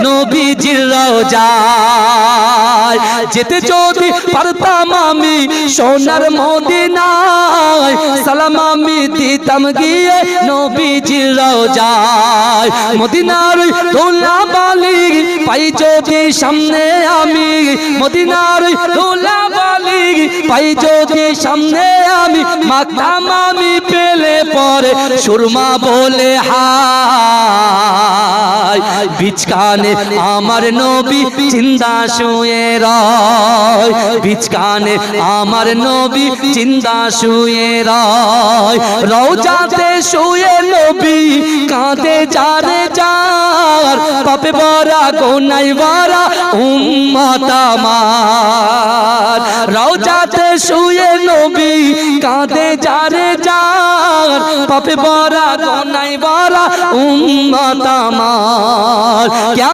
নবীজির রওজায় যেতে যদি পারতাম আমি সোনার মদিনায় সালাম আমি দিতাম গিয়ে নবীজির রওজায় মদিনার ধুলাবালি পাই যদি সামনে আমি মদিনার ধুলাবালি পাই যদি সামনে আমি মাখতাম আমি পেলে পরে সুরমা বলে হায় বিচকানে আমার নবী জিন্দা শুয়ে রয় বিচকানে আমার নবী জিন্দা শুয়ে রয় রওজাতে শুয়ে নবী কাঁদে যারে যার পাপে ভরা গোনায় ভরা উম্মত আমার রওজাতে শুয়ে নবী কাঁদে যারে যার পাপে ভরা গোনায় ভরা উম্মত আমার।